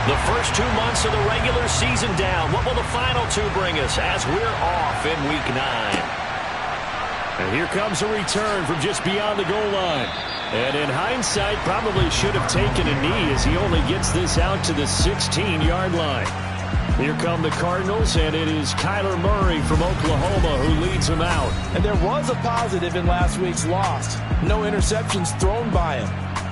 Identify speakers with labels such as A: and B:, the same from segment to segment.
A: The first 2 months of the regular season down. What will the final 2 bring us as we're off in Week 9?
B: And here comes a return from just beyond the goal line. And in hindsight, probably should have taken a knee as he only gets this out to the 16-yard line. Here come the Cardinals, and it is Kyler Murray from Oklahoma who leads them out.
C: And there was a positive in last week's loss. No interceptions thrown by him.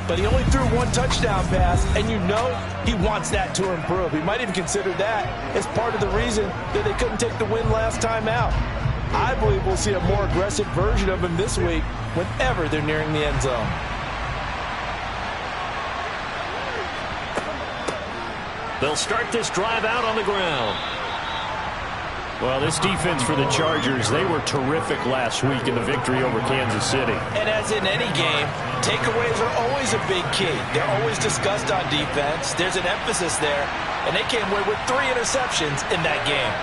C: But he only threw 1 touchdown pass, and you know he wants that to improve. He might even consider that as part of the reason that they couldn't take the win last time out. I believe we'll see a more aggressive version of him this week whenever they're nearing the end zone.
A: They'll start this drive out on the ground.
B: Well, this defense for the Chargers, they were terrific last week in the victory over Kansas City.
C: And as in any game, takeaways are always a big key. They're always discussed on defense. There's an emphasis there, and they came away with 3 interceptions in that game.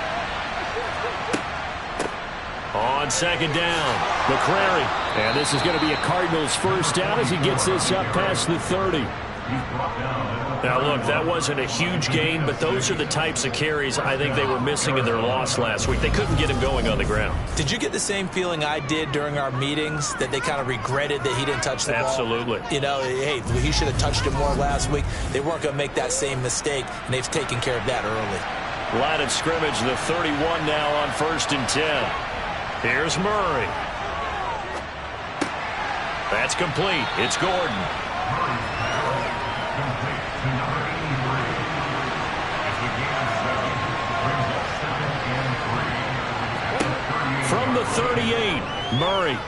A: On second down,
B: McCrary. And this is going to be a Cardinals first down as he gets this up past the 30.
A: Now, look, that wasn't a huge gain, but those are the types of carries I think they were missing in their loss last week. They couldn't get him going on the ground.
C: Did you get the same feeling I did during our meetings, that they kind of regretted that he didn't touch the ball?
A: Absolutely.
C: You know, hey, he should have touched it more last week. They weren't going to make that same mistake, and they've taken care of that early.
A: Line of scrimmage, the 31 now on 1st and 10. Here's Murray. That's complete. It's Gordon. From the 38, Murray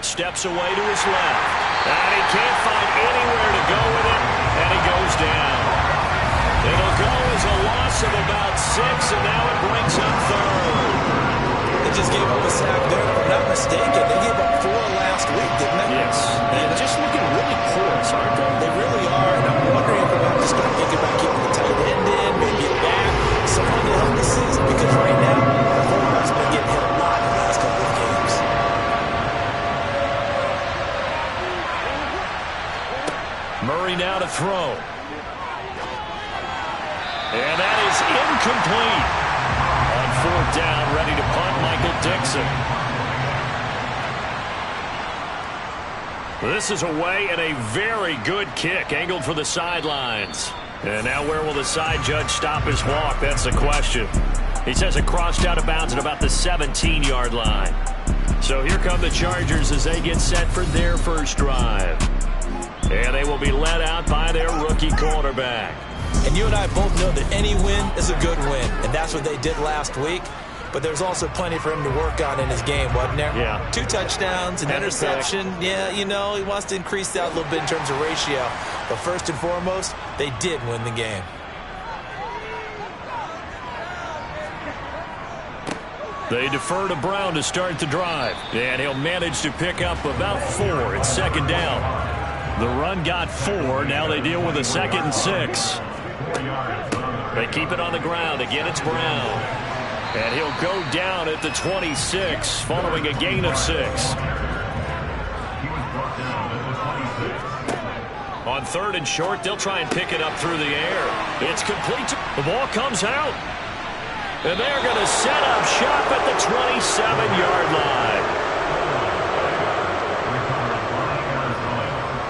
A: steps away to his left. And he can't find anywhere to go with it, and he goes down. It'll go as a loss of about 6, and now it brings up 3rd.
C: They just gave up a sack there, if I'm not mistaken. They gave up 4 last week, didn't they?
A: Yes. And just looking really porous, aren't they?
C: They really are, and I'm wondering if they're going to start thinking about keeping the tight end in, maybe get back someone to help the season, because right now, the quarterback's been getting hit a lot in the last couple of games.
A: Murray now to throw. And that is incomplete. On 4th down, ready to punt, Michael Dixon. This is away and a very good kick, angled for the sidelines. And now where will the side judge stop his walk? That's the question. He says it crossed out of bounds at about the 17-yard line. So here come the Chargers as they get set for their first drive. And they will be led out by their rookie quarterback.
C: And you and I both know that any win is a good win, and that's what they did last week. But there's also plenty for him to work on in his game, wasn't there?
A: Yeah.
C: 2 touchdowns, an interception. Yeah, you know, he wants to increase that a little bit in terms of ratio. But first and foremost, they did win the game.
A: They defer to Brown to start the drive. And he'll manage to pick up about 4. It's 2nd down. The run got 4. Now they deal with a 2nd and 6. They keep it on the ground. Again, it's Brown. And he'll go down at the 26 following a gain of 6. On 3rd and short, they'll try and pick it up through the air. It's complete. The ball comes out. And they're going to set up shop at the 27-yard line.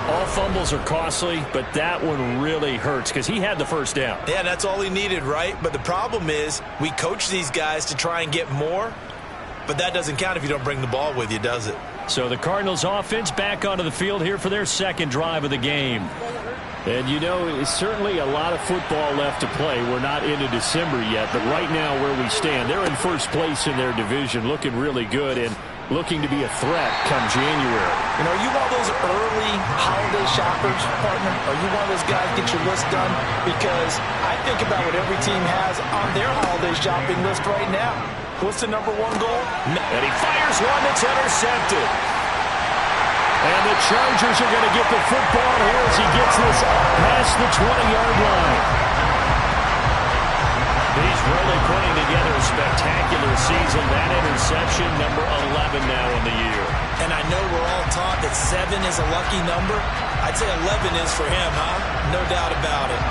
A: All fumbles are costly, but that one really hurts because he had the first down.
C: Yeah, that's all he needed, right? But the problem is we coach these guys to try and get more, but that doesn't count if you don't bring the ball with you, does it?
A: So the Cardinals offense back onto the field here for their 2nd drive of the game.
B: And, you know, it's certainly a lot of football left to play. We're not into December yet, but right now where we stand, they're in first place in their division, looking really good and looking to be a threat come January.
C: You know, are you one of those early holiday shoppers, partner? Are you one of those guys get your list done? Because I think about what every team has on their holiday shopping list right now. What's the #1 goal?
A: And he fires one that's intercepted.
B: And the Chargers are going to get the football here as he gets this up past the 20-yard line.
A: He's really putting together a spectacular season. That interception, number 11 now in the year.
C: And I know we're all taught that 7 is a lucky number. I'd say 11 is for him, huh? No doubt about it.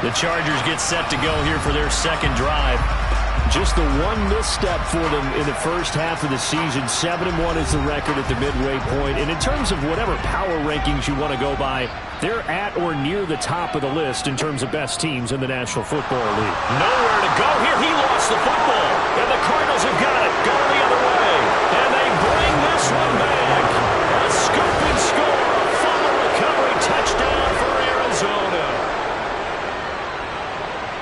A: The Chargers get set to go here for their second drive.
B: Just the one misstep for them in the first half of the season. 7-1 is the record at the midway point. And in terms of whatever power rankings you want to go by, they're at or near the top of the list in terms of best teams in the National Football League.
A: Nowhere to go here. He lost the football. And the Cardinals have got it. Going the other way. And they bring this one back. A scoop and score. A fumble recovery touchdown for Arizona.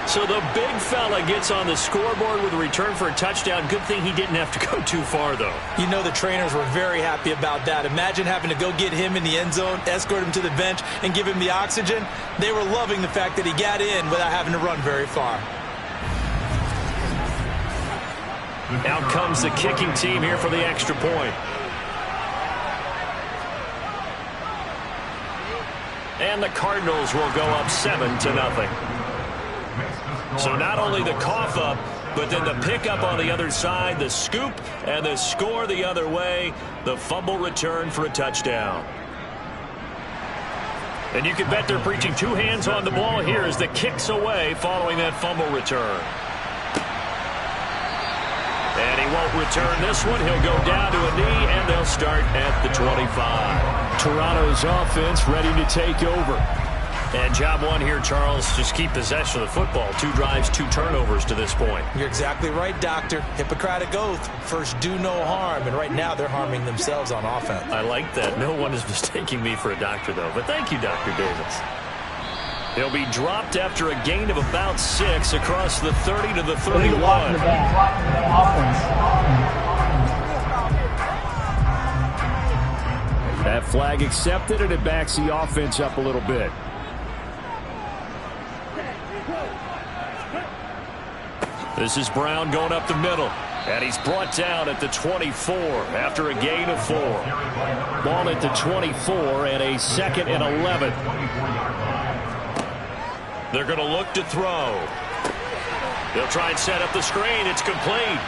A: So the big fella gets on the scoreboard with a return for a touchdown. Good thing he didn't have to go too far, though.
C: You know the trainers were very happy about that. Imagine having to go get him in the end zone, escort him to the bench, and give him the oxygen. They were loving the fact that he got in without having to run very far.
A: Out comes the kicking team here for the extra point. And the Cardinals will go up 7-0. So not only the cough up, but then the pickup on the other side, the scoop, and the score the other way, the fumble return for a touchdown. And you can bet they're preaching two hands on the ball here as the kick's away following that fumble return. And he won't return this one. He'll go down to a knee, and they'll start at the 25.
B: Toronto's offense ready to take over.
A: And job one here, Charles, just keep possession of the football. 2 drives, 2 turnovers to this point.
C: You're exactly right, Doctor. Hippocratic oath. First, do no harm. And right now, they're harming themselves on offense.
A: I like that. No one is mistaking me for a doctor, though. But thank you, Dr. Davis. He'll be dropped after a gain of about 6 across the 30 to the 31.
B: That flag accepted, and it backs the offense up a little bit.
A: This is Brown going up the middle. And he's brought down at the 24 after a gain of 4.
B: Ball at the 24 and a 2nd and 11.
A: They're going to look to throw. They'll try and set up the screen. It's complete.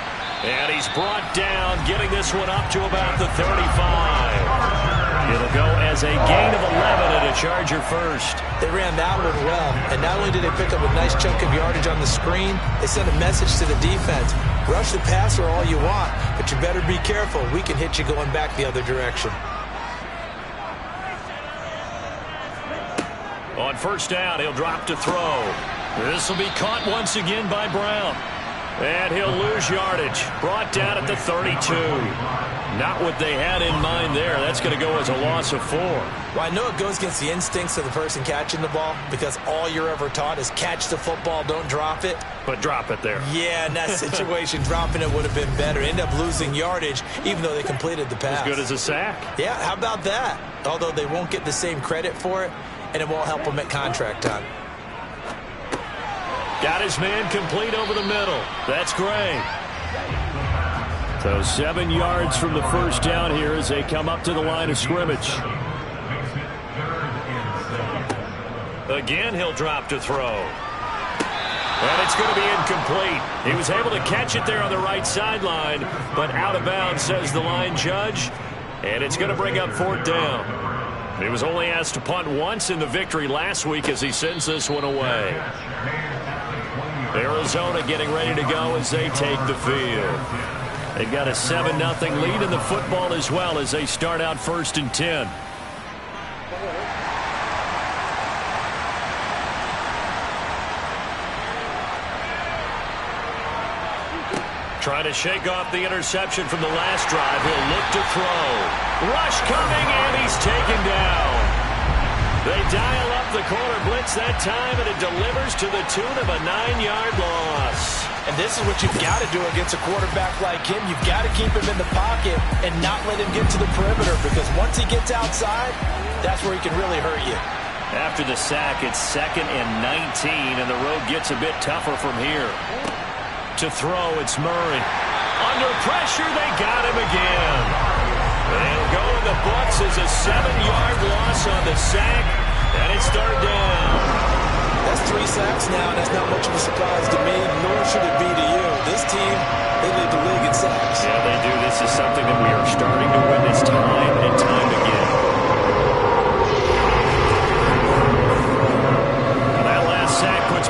A: And he's brought down, getting this one up to about the 35. It'll go as a gain of 11 and a Charger first.
C: They ran that one well, and not only did they pick up a nice chunk of yardage on the screen, they sent a message to the defense. Rush the passer all you want, but you better be careful. We can hit you going back the other direction.
A: On first down, he'll drop to throw. This will be caught once again by Brown. And he'll lose yardage. Brought down at the 32. Not what they had in mind there. That's going to go as a loss of 4.
C: Well, I know it goes against the instincts of the person catching the ball because all you're ever taught is catch the football, don't drop it.
A: But drop it there.
C: Yeah, in that situation, dropping it would have been better. End up losing yardage even though they completed the pass.
A: As good as a sack.
C: Yeah, how about that? Although they won't get the same credit for it, and it won't help them at contract time.
A: Got his man complete over the middle. That's Gray.
B: So 7 yards from the first down here as they come up to the line of scrimmage.
A: Again, he'll drop to throw. And it's going to be incomplete. He was able to catch it there on the right sideline, but out of bounds, says the line judge. And it's going to bring up 4th down. He was only asked to punt once in the victory last week as he sends this one away. Arizona getting ready to go as they take the field. They've got a 7-0 lead in the football as well as they start out 1st and 10. Trying to shake off the interception from the last drive. He'll look to throw. Rush coming, and he's taken down. They dial up the corner blitz that time, and it delivers to the tune of a 9-yard loss.
C: And this is what you've got to do against a quarterback like him. You've got to keep him in the pocket and not let him get to the perimeter, because once he gets outside, that's where he can really hurt you.
A: After the sack, it's 2nd and 19, and the road gets a bit tougher from here. To throw, it's Murray. Under pressure, they got him again. They'll go in the books as a 7-yard loss on the sack, and it's 3rd down.
C: That's 3 sacks now, and that's not much of a surprise to me, nor should it be to you. This team, they lead the league in sacks.
A: Yeah, they do. This is something that we are starting to witness time and time again. Now that last sack puts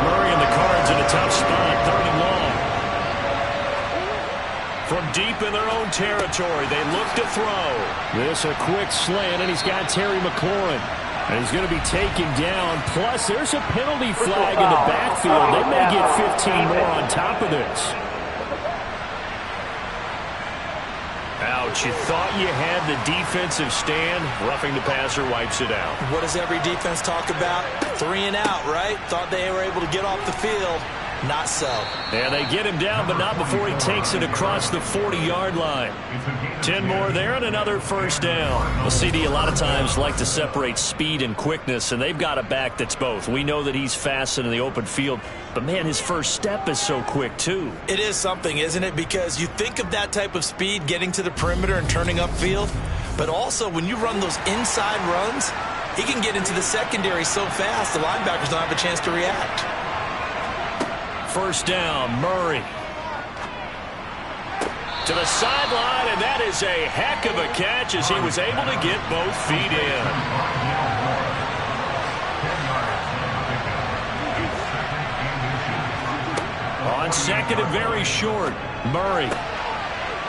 A: look to throw.
B: This a quick slant, and he's got Terry McLaurin. And he's going to be taken down. Plus, there's a penalty flag in the backfield. They may get 15 more on top of this.
A: Ouch, you thought you had the defensive stand. Roughing the passer wipes it out.
C: What does every defense talk about? 3 and out, right? Thought they were able to get off the field. Not so.
B: And they get him down, but not before he takes it across the 40-yard line. 10 more there and another first down.
A: Well, CD, a lot of times like to separate speed and quickness, and they've got a back that's both. We know that he's fast in the open field, but, man, his first step is so quick, too.
C: It is something, isn't it? Because you think of that type of speed getting to the perimeter and turning upfield, but also when you run those inside runs, he can get into the secondary so fast the linebackers don't have a chance to react.
A: First down, Murray. To the sideline, and that is a heck of a catch as he was able to get both feet in. On second and very short, Murray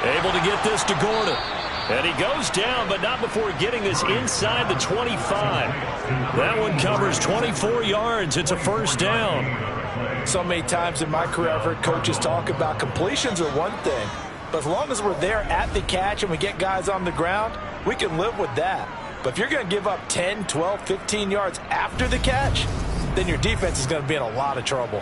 A: able to get this to Gordon. And he goes down, but not before getting this inside the 25. That one covers 24 yards. It's a first down.
C: So many times in my career I've heard coaches talk about completions are one thing, but as long as we're there at the catch and we get guys on the ground, we can live with that. But if you're going to give up 10, 12, 15 yards after the catch, then your defense is going to be in a lot of trouble.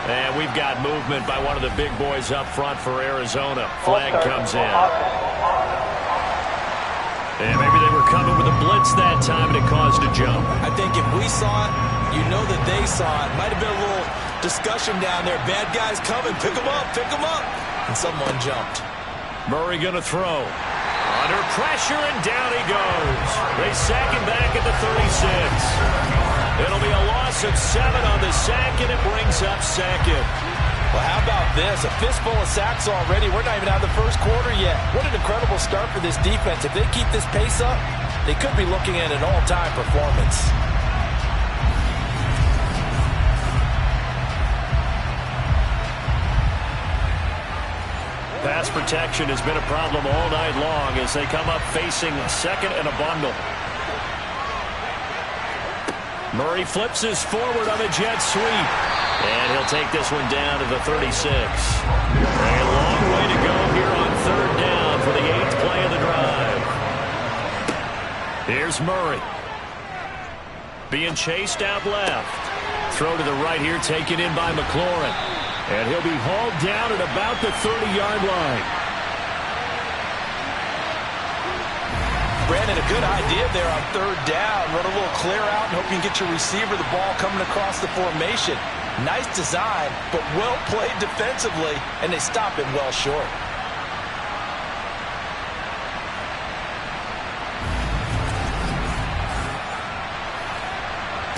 A: And we've got movement by one of the big boys up front for Arizona. Flag comes in. And maybe they were coming with a blitz that time, and it caused a jump.
C: I think if we saw it, you know that they saw it. Might have been a little discussion down there. Bad guys coming. Pick them up. Pick them up. And someone jumped.
A: Murray going to throw. Under pressure, and down he goes. They sack him back at the 36. It'll be a loss of 7 on the sack, and it brings up second.
C: Well, how about this? A fistful of sacks already. We're not even out of the first quarter yet. What an incredible start for this defense. If they keep this pace up, they could be looking at an all-time performance.
A: Pass protection has been a problem all night long as they come up facing second and a bundle. Murray flips his forward on a jet sweep. And he'll take this one down to the 36. A long way to go here on third down for the 8th play of the drive. Here's Murray. Being chased out left. Throw to the right here, taken in by McLaurin. And he'll be hauled down at about the 30-yard line.
C: Brandon, a good idea there on third down. Run a little clear out and hope you can get your receiver the ball coming across the formation. Nice design, but well played defensively, and they stop it well short.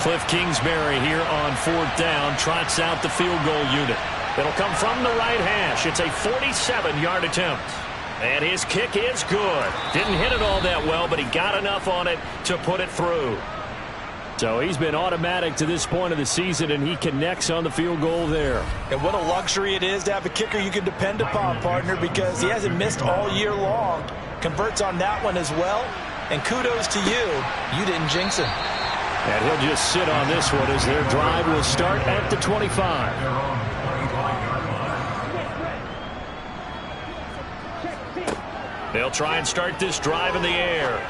A: Cliff Kingsbury here on fourth down, trots out the field goal unit. It'll come from the right hash. It's a 47-yard attempt. And his kick is good. Didn't hit it all that well, but he got enough on it to put it through.
B: So he's been automatic to this point of the season, and he connects on the field goal there.
C: And what a luxury it is to have a kicker you can depend upon, partner, because he hasn't missed all year long. Converts on that one as well. And kudos to you. You didn't jinx him.
B: And he'll just sit on this one as their drive will start at the 25.
A: They'll try and start this drive in the air.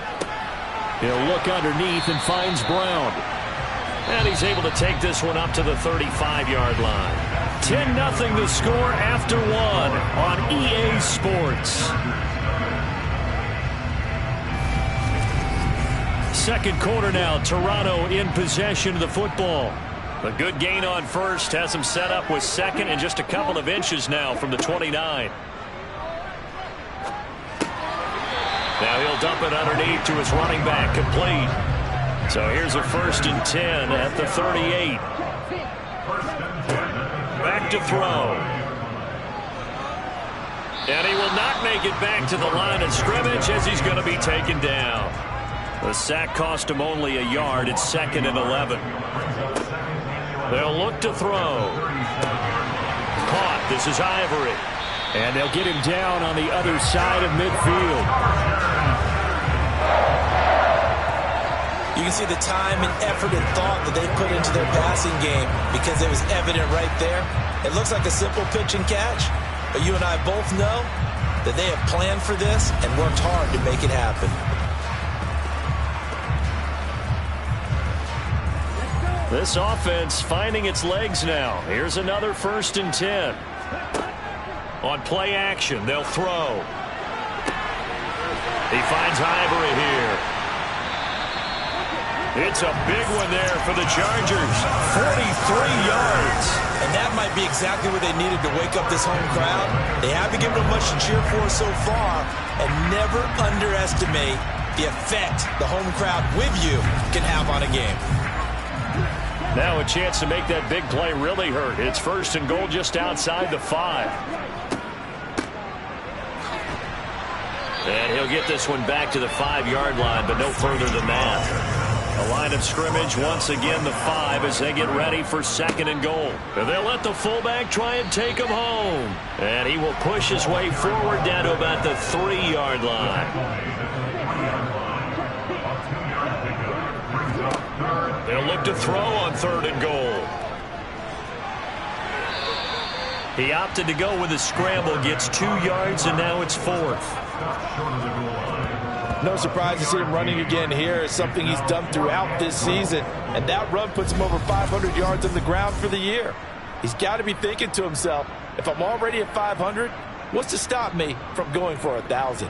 B: He'll look underneath and finds Brown.
A: And he's able to take this one up to the 35-yard line. 10-0 the score after one on EA Sports. Second quarter now, Toronto in possession of the football. A good gain on first has him set up with second and just a couple of inches now from the 29. Now he'll dump it underneath to his running back, complete. So here's a 1st and 10 at the 38. Back to throw. And he will not make it back to the line of scrimmage as he's going to be taken down. The sack cost him only a yard. It's 2nd and 11. They'll look to throw. Caught. This is Ivory.
B: And they'll get him down on the other side of midfield.
C: You can see the time and effort and thought that they put into their passing game because it was evident right there. It looks like a simple pitch and catch, but you and I both know that they have planned for this and worked hard to make it happen.
A: This offense finding its legs now. Here's another 1st and 10. On play action, they'll throw. He finds Ivory here. It's a big one there for the Chargers. 43 yards.
C: And that might be exactly what they needed to wake up this home crowd. They haven't given them much to cheer for so far. And never underestimate the effect the home crowd with you can have on a game.
A: Now a chance to make that big play really hurt. It's 1st and goal just outside the 5. And he'll get this one back to the 5-yard line, but no further than that. A line of scrimmage, once again the 5 as they get ready for 2nd and goal. And they'll let the fullback try and take him home. And he will push his way forward down to about the 3-yard line. They'll look to throw on 3rd and goal. He opted to go with a scramble, gets 2 yards, and now it's 4th.
C: No surprise to see him running again here. It's something he's done throughout this season. And that run puts him over 500 yards on the ground for the year. He's got to be thinking to himself, if I'm already at 500, what's to stop me from going for 1,000?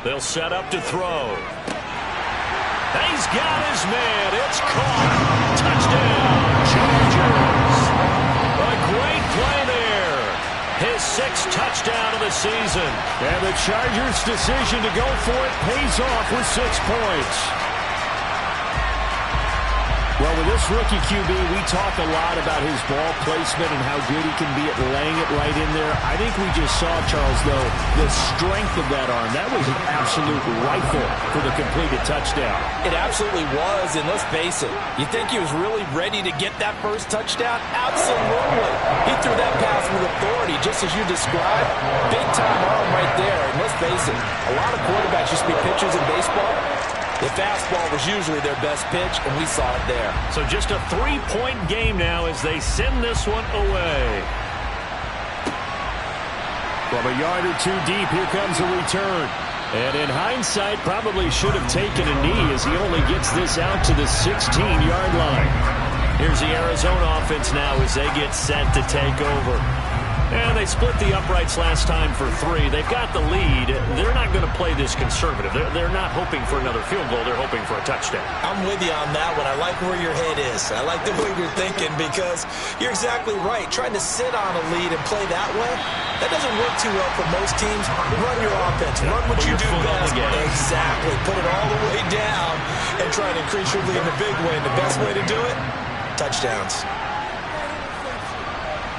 A: They'll set up to throw. He's got his man. It's caught. Touchdown, Chargers. A great play there. His 6th touchdown of the season.
B: And the Chargers' decision to go for it pays off with 6 points. Well, with this rookie QB, we talk a lot about his ball placement and how good he can be at laying it right in there. I think we just saw, Charles, though, the strength of that arm. That was an absolute rifle for the completed touchdown.
C: It absolutely was, and let's face it, you think he was really ready to get that first touchdown? Absolutely. He threw that pass with authority, just as you described. Big-time arm right there, and let's face it, a lot of quarterbacks used to be pitchers in baseball. The fastball was usually their best pitch, and we saw it there.
A: So just a 3-point game now as they send this one away.
B: From a yard or 2 deep, here comes a return. And in hindsight, probably should have taken a knee as he only gets this out to the 16-yard line. Here's the Arizona offense now as they get set to take over. And they split the uprights last time for 3. They've got the lead. They're not going to play this conservative. They're not hoping for another field goal. They're hoping for a touchdown.
C: I'm with you on that one. I like where your head is. I like the way you're thinking because you're exactly right. Trying to sit on a lead and play that way, that doesn't work too well for most teams. Run your offense. Run what you do best. Exactly. Put it all the way down and try and increase your lead in a big way. And the best way to do it, touchdowns.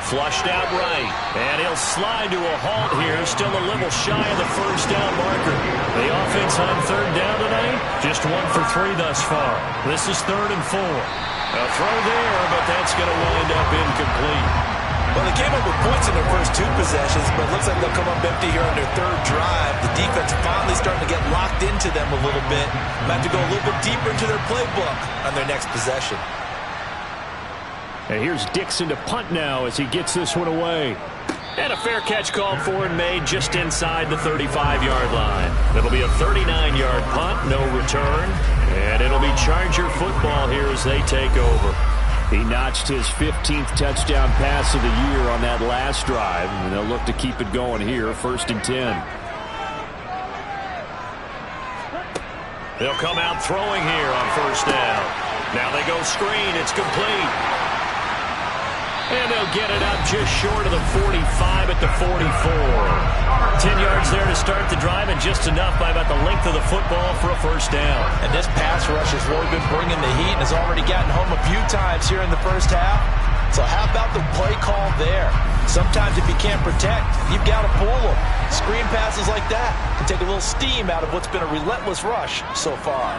A: Flushed out right, and he'll slide to a halt here, still a little shy of the 1st down marker. The offense on 3rd down tonight, just 1 for 3 thus far. This is 3rd and 4. A throw there, but that's going to wind up incomplete.
C: Well, they came up with points in their first 2 possessions, but it looks like they'll come up empty here on their 3rd drive. The defense finally starting to get locked into them a little bit. Might have to go a little bit deeper into their playbook on their next possession.
B: And here's Dixon to punt now as he gets this one away.
A: And a fair catch called for and made just inside the 35-yard line. It'll be a 39-yard punt, no return. And it'll be Charger football here as they take over.
B: He notched his 15th touchdown pass of the year on that last drive. And they'll look to keep it going here, 1st and 10.
A: They'll come out throwing here on 1st down. Now they go screen. It's complete. And they'll get it up just short of the 45 at the 44. 10 yards there to start the drive, and just enough by about the length of the football for a first down.
C: And this pass rush has really been bringing the heat and has already gotten home a few times here in the first half. So how about the play call there? Sometimes if you can't protect, you've got to pull them. Screen passes like that can take a little steam out of what's been a relentless rush so far.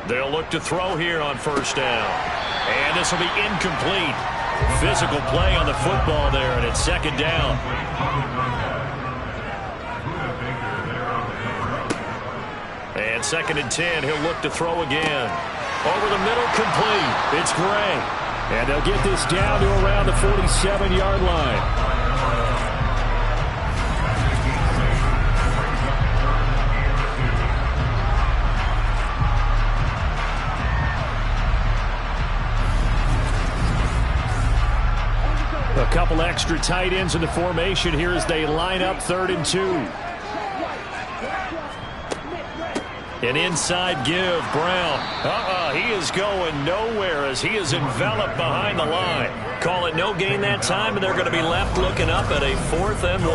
A: They'll look to throw here on first down. And this will be incomplete. Physical play on the football there, and it's second down. And 2nd and 10, he'll look to throw again. Over the middle, complete. It's Gray.
B: And they'll get this down to around the 47-yard line. A couple extra tight ends in the formation here as they line up 3rd and 2. An inside give, Brown. He is going nowhere as he is enveloped behind the line. Call it no gain that time, and they're going to be left looking up at a 4th and 1.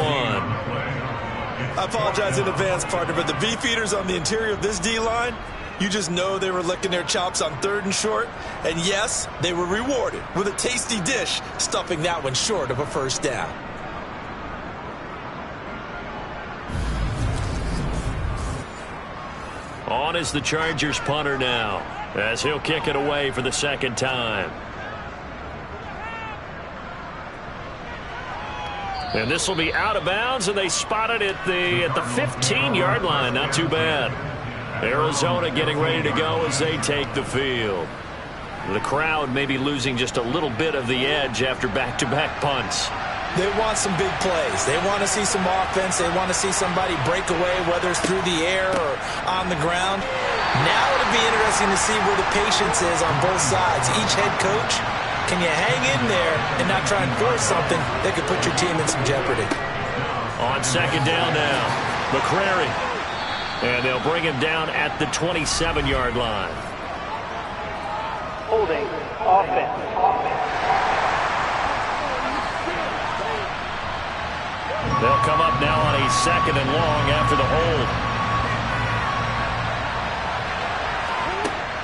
C: I apologize in advance, partner, but the beefeaters on the interior of this D-line, you just know they were licking their chops on 3rd and short. And yes, they were rewarded with a tasty dish, stuffing that one short of a first down.
A: On is the Chargers punter now, as he'll kick it away for the 2nd time. And this will be out of bounds, and they spot it at the 15-yard line. Not too bad. Arizona getting ready to go as they take the field. The crowd may be losing just a little bit of the edge after back-to-back punts.
C: They want some big plays. They want to see some offense. They want to see somebody break away, whether it's through the air or on the ground. Now it'll be interesting to see where the patience is on both sides. Each head coach, can you hang in there and not try and force something that could put your team in some jeopardy?
A: On 2nd down now, McCrary. And they'll bring him down at the 27-yard line.
D: Holding offense.
A: They'll come up now on a 2nd and long after the hold.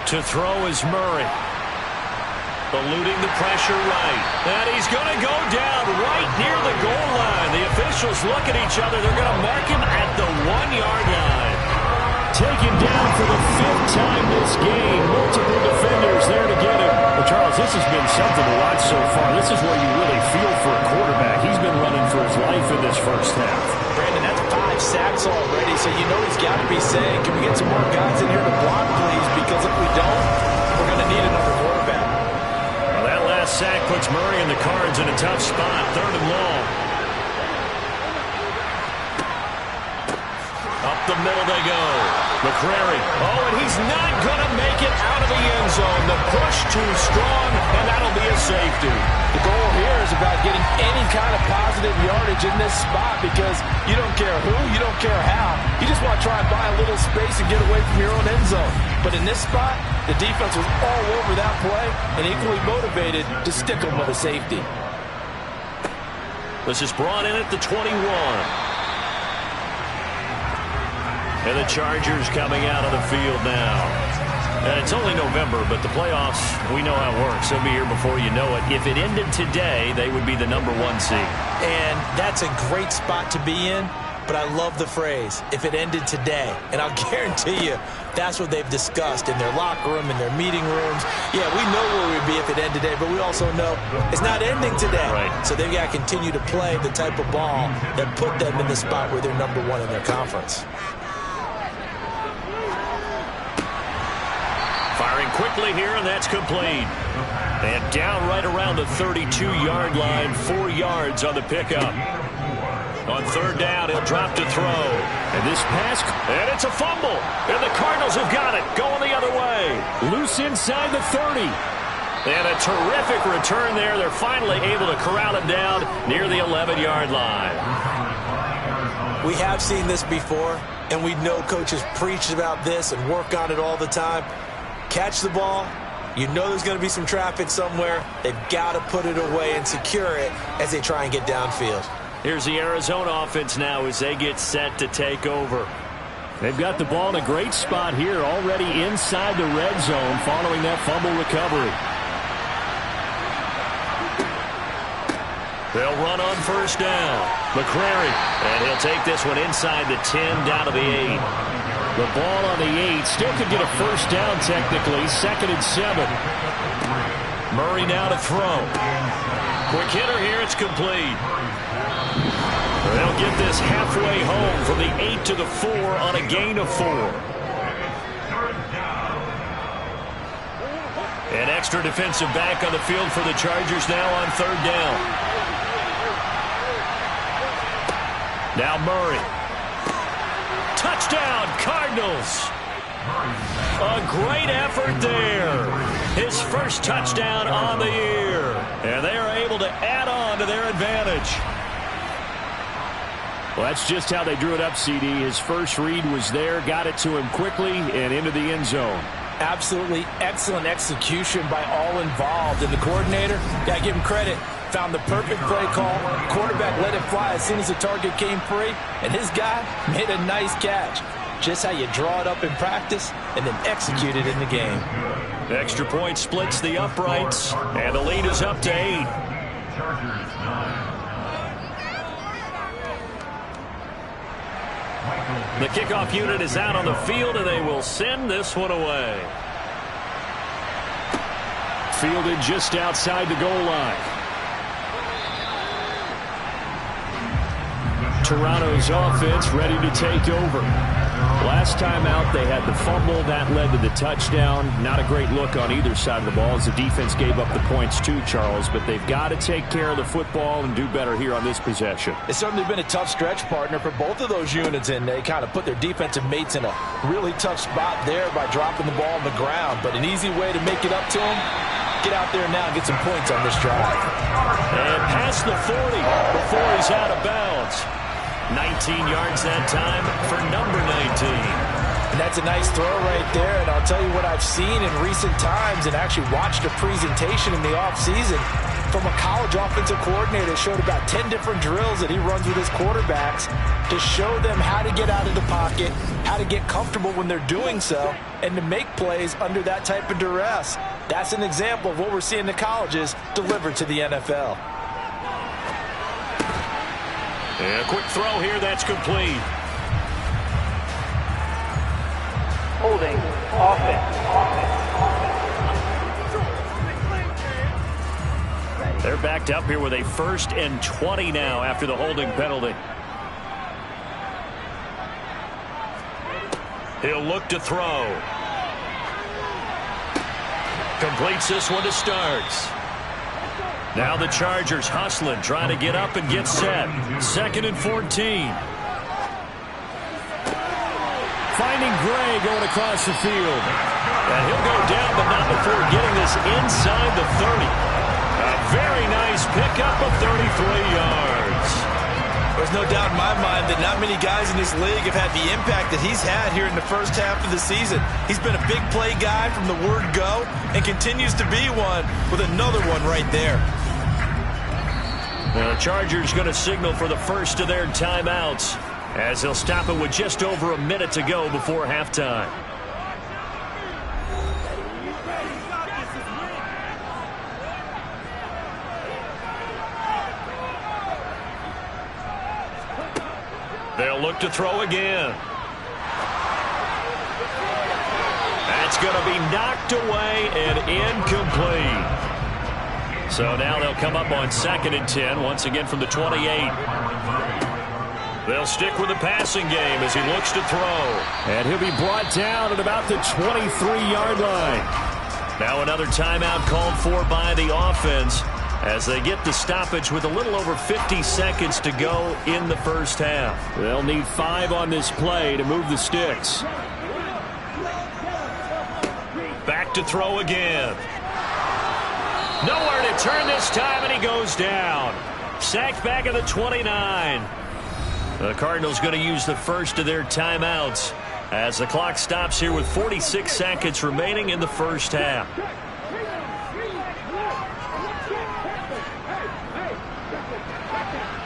A: To throw is Murray. Eluding the pressure right. And he's going to go down right near the goal line. The officials look at each other. They're going to mark him at the 1-yard line.
B: Taken down for the 5th time this game. Multiple defenders there to get him. Well, Charles, this has been something to watch so far. This is where you really feel for a quarterback. He's been running for his life in this first half.
C: Brandon, that's 5 sacks already, so you know he's got to be saying, can we get some more guys in here to block, please? Because if we don't, we're going to need another quarterback.
A: Well, that last sack puts Murray and the Cards in a tough spot. 3rd and long. Up the middle they go. McCrary. Oh, and he's not going to make it out of the end zone. The push too strong, and that'll be a safety.
C: The goal here is about getting any kind of positive yardage in this spot because you don't care who, you don't care how. You just want to try and buy a little space and get away from your own end zone. But in this spot, the defense was all over that play and equally motivated to stick them with a safety.
A: This is brought in at the 21. And the Chargers coming out of the field now. And it's only November, but the playoffs, we know how it works. They'll be here before you know it. If it ended today, they would be the #1 seed.
C: And that's a great spot to be in, but I love the phrase, if it ended today. And I'll guarantee you, that's what they've discussed in their locker room, in their meeting rooms. Yeah, we know where we'd be if it ended today, but we also know it's not ending today.
A: Right.
C: So they've got to continue to play the type of ball that put them in the spot where they're #1 in their conference.
A: Firing quickly here, and that's complete. And down right around the 32-yard line, 4 yards on the pickup. On 3rd down, he'll drop to throw.
B: And this pass,
A: and it's a fumble. And the Cardinals have got it, going the other way.
B: Loose inside the 30.
A: And a terrific return there. They're finally able to corral him down near the 11-yard line.
C: We have seen this before, and we know coaches preach about this and work on it all the time. Catch the ball, You know there's going to be some traffic somewhere. They've got to put it away and secure it as they try and get downfield.
A: Here's the Arizona offense now as they get set to take over.
B: They've got the ball in a great spot here, already inside the red zone following that fumble recovery.
A: They'll run on first down. McCrary. And he'll take this one inside the 10 down to the 8.
B: The ball on the 8. Still could get a first down technically. 2nd and 7.
A: Murray now to throw. Quick hitter here. It's complete. They'll get this halfway home from the 8 to the 4 on a gain of 4. An extra defensive back on the field for the Chargers now on 3rd down. Now Murray. Touchdown, Cardinals. A great effort there. His first touchdown on the year. And they are able to add on to their advantage.
B: Well, that's just how they drew it up, CD. His first read was there, got it to him quickly, and into the end zone.
C: Absolutely excellent execution by all involved. And the coordinator, got to give him credit, found the perfect play call. Quarterback let it fly as soon as the target came free, and his guy made a nice catch. Just how you draw it up in practice and then execute it in the game.
A: The extra point splits the uprights, and the lead is up to 8. The kickoff unit is out on the field, and they will send this one away.
B: Fielded just outside the goal line. Toronto's offense ready to take over. Last time out, they had the fumble. That led to the touchdown. Not a great look on either side of the ball as the defense gave up the points too, Charles. But they've got to take care of the football and do better here on this possession.
C: It's certainly been a tough stretch, partner, for both of those units, and they kind of put their defensive mates in a really tough spot there by dropping the ball on the ground. But an easy way to make it up to them, get out there now and get some points on this drive.
A: And past the 40 before he's out of bounds. 19 yards that time for number 19.
C: And that's a nice throw right there. And I'll tell you what I've seen in recent times and actually watched a presentation in the offseason from a college offensive coordinator. Showed about 10 different drills that he runs with his quarterbacks to show them how to get out of the pocket, how to get comfortable when they're doing so, and to make plays under that type of duress. That's an example of what we're seeing in the colleges delivered to the NFL.
A: And a quick throw here, that's complete.
D: Holding offense.
A: They're backed up here with a 1st and 20 now after the holding penalty. He'll look to throw. Completes this one to Starks. Now the Chargers hustling, trying to get up and get set. 2nd and 14.
B: Finding Gray going across the field.
A: And he'll go down, but not before getting this inside the 30. A very nice pickup of 33 yards.
C: There's no doubt in my mind that not many guys in this league have had the impact that he's had here in the first half of the season. He's been a big play guy from the word go and continues to be one with another one right there.
A: The Chargers going to signal for the first of their timeouts as he'll stop it with just over a minute to go before halftime. They'll look to throw again. That's going to be knocked away and incomplete. So now they'll come up on 2nd and 10, once again from the 28. They'll stick with the passing game as he looks to throw.
B: And he'll be brought down at about the 23-yard line.
A: Now another timeout called for by the offense as they get the stoppage with a little over 50 seconds to go in the first half.
B: They'll need 5 on this play to move the sticks.
A: Back to throw again. Nowhere to turn this time, and he goes down. Sacked back at the 29. The Cardinals going to use the first of their timeouts as the clock stops here with 46 seconds remaining in the first half.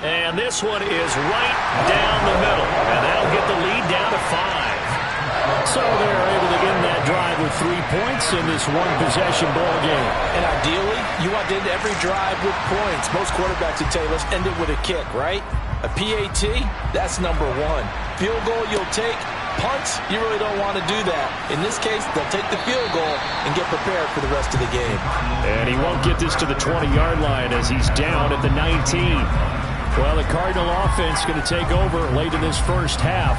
A: And this one is right down the middle. And that'll get the lead down to 5.
B: So they're able to end that drive with 3 points in this one-possession ball game.
C: And ideally, you want to end every drive with points. Most quarterbacks would tell you, let's end it with a kick, right? A PAT, that's number 1. Field goal you'll take. Punts, you really don't want to do that. In this case, they'll take the field goal and get prepared for the rest of the game.
B: And he won't get this to the 20-yard line as he's down at the 19. Well, the Cardinal offense going to take over late in this first half.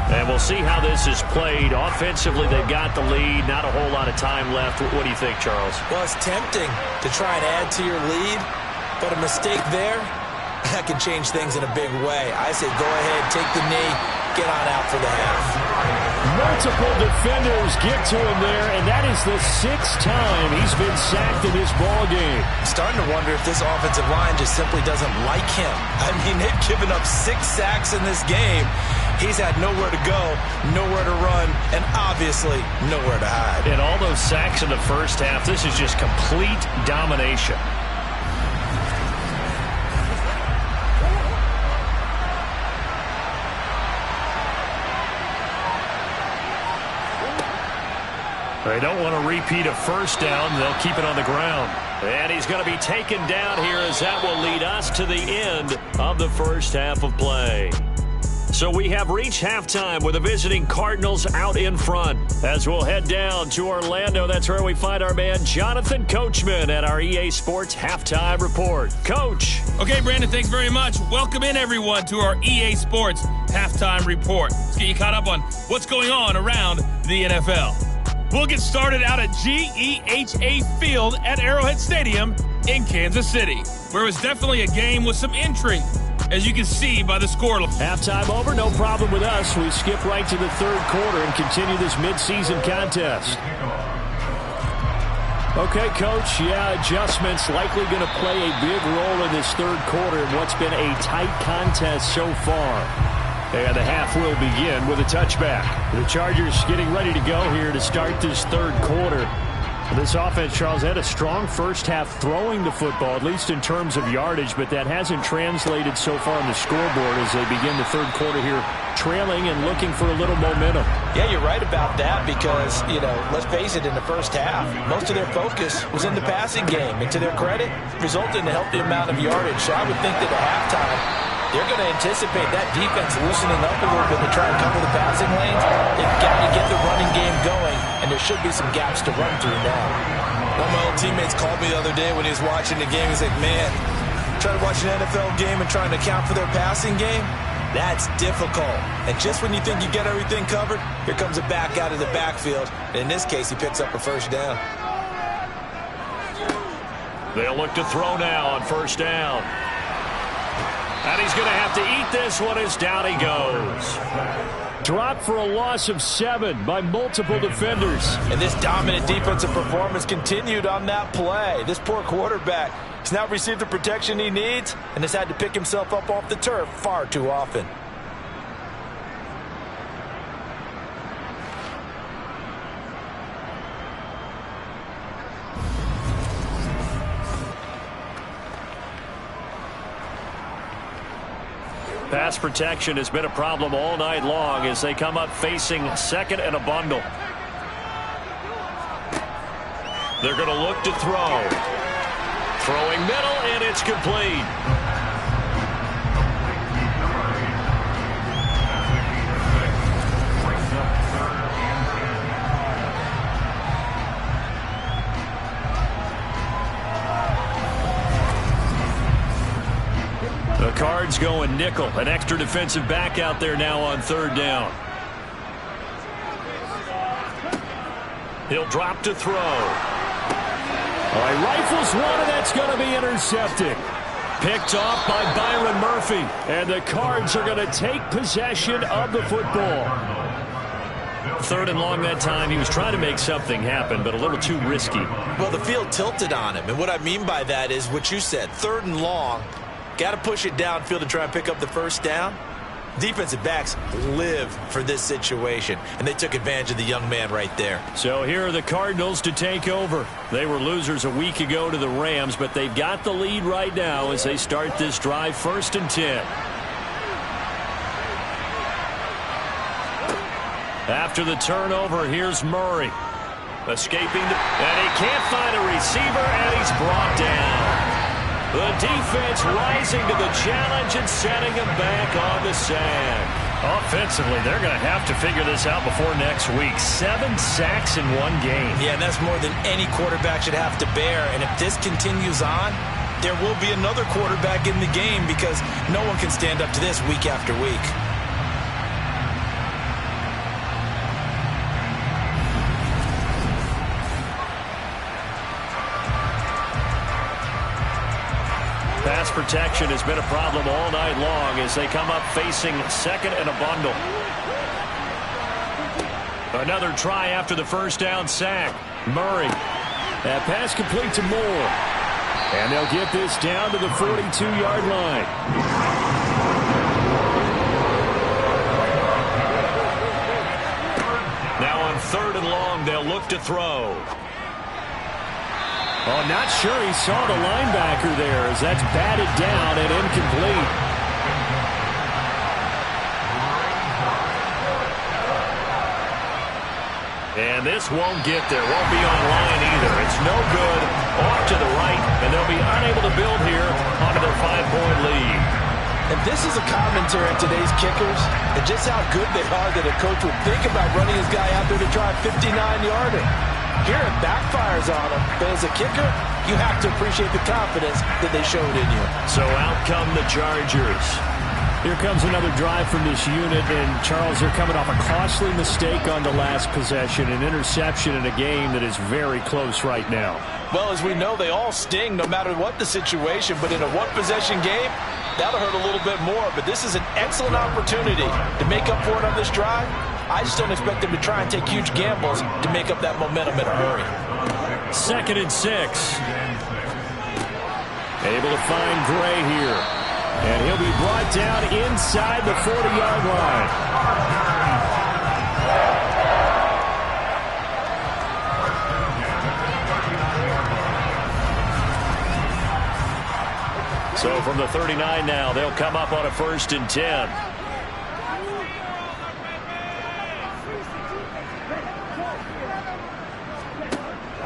A: And we'll see how this is played. Offensively, they've got the lead. Not a whole lot of time left. What do you think, Charles?
C: Well, it's tempting to try and add to your lead, but a mistake there, that can change things in a big way. I say go ahead, take the knee, get on out for the half.
B: Multiple defenders get to him there, and that is the 6th time he's been sacked in this ball game.
C: I'm starting to wonder if this offensive line just simply doesn't like him. I mean, they've given up 6 sacks in this game. He's had nowhere to go, nowhere to run, and obviously nowhere to hide.
A: And all those sacks in the first half, this is just complete domination. They don't want to repeat a first down. They'll keep it on the ground. And he's going to be taken down here as that will lead us to the end of the first half of play. So we have reached halftime with the visiting Cardinals out in front. As we'll head down to Orlando, that's where we find our man Jonathan Coachman at our EA Sports Halftime Report. Coach.
E: Okay, Brandon, thanks very much. Welcome in, everyone, to our EA Sports Halftime Report. Let's get you caught up on what's going on around the NFL. We'll get started out at GEHA Field at Arrowhead Stadium in Kansas City, where it was definitely a game with some intrigue, as you can see by the score.
B: Halftime over, no problem with us. We skip right to the third quarter and continue this midseason contest. Okay, Coach, adjustments likely going to play a big role in this third quarter in what's been a tight contest so far. And the half will begin with a touchback. The Chargers getting ready to go here to start this third quarter. This offense, Charles, had a strong first half throwing the football, at least in terms of yardage, but that hasn't translated so far on the scoreboard as they begin the third quarter here, trailing and looking for a little momentum.
C: Yeah, you're right about that because, let's face it, in the first half, most of their focus was in the passing game. And to their credit, resulted in a healthy amount of yardage. So I would think that at halftime, they're going to anticipate that defense loosening up a little bit to try and cover the passing lanes. They've got to get the running game going, and there should be some gaps to run through now.
F: One of my old teammates called me the other day when he was watching the game. He's like, man, trying to watch an NFL game and trying to account for their passing game, that's difficult. And just when you think you get everything covered, here comes a back out of the backfield. And in this case, he picks up a first down.
A: They'll look to throw now on first down. And he's going to have to eat this one as down he goes.
B: Dropped for a loss of 7 by multiple defenders.
C: And this dominant defensive performance continued on that play. This poor quarterback has now received the protection he needs and has had to pick himself up off the turf far too often.
A: Pass protection has been a problem all night long as they come up facing second and a bundle. They're going to look to throw. Throwing middle, and it's complete. The Cards going nickel. An extra defensive back out there now on third down. He'll drop to throw.
B: All right, rifles one, and that's going to be intercepted.
A: Picked off by Byron Murphy.
B: And the Cards are going to take possession of the football.
A: Third and long that time. He was trying to make something happen, but a little too risky.
C: Well, the field tilted on him. And what I mean by that is what you said. Third and long. Got to push it downfield to try and pick up the first down.
F: Defensive backs live for this situation, and they took advantage of the young man right there.
B: So here are the Cardinals to take over. They were losers a week ago to the Rams, but they've got the lead right now as they start this drive, 1st and 10. After the turnover, here's Murray. Escaping, and he can't find a receiver, and he's brought down. The defense rising to the challenge and setting him back on the sand.
A: Offensively, they're going to have to figure this out before next week. 7 sacks in one game.
F: Yeah, and that's more than any quarterback should have to bear. And if this continues on, there will be another quarterback in the game because no one can stand up to this week after week.
B: Pass protection has been a problem all night long as they come up facing 2nd and a bundle. Another try after the first down sack. Murray. That pass complete to Moore. And they'll get this down to the 42-yard line. Now on 3rd and long, they'll look to throw. Oh, not sure he saw the linebacker there as that's batted down and incomplete. And this won't get there. Won't be on line either. It's no good. Off to the right, and they'll be unable to build here onto their 5-point lead.
C: And this is a commentary on today's kickers and just how good they are that a coach would think about running his guy out there to try a 59-yarder. Here it backfires on him, but as a kicker, you have to appreciate the confidence that they showed in you.
B: So out come the Chargers. Here comes another drive from this unit, and Charles, they're coming off a costly mistake on the last possession, an interception in a game that is very close right now.
C: Well, as we know, they all sting no matter what the situation, but in a one-possession game, that'll hurt a little bit more. But this is an excellent opportunity to make up for it on this drive. I just don't expect them to try and take huge gambles to make up that momentum in a hurry.
B: 2nd and 6. Able to find Gray here. And he'll be brought down inside the 40-yard line. So from the 39 now, they'll come up on a 1st and 10.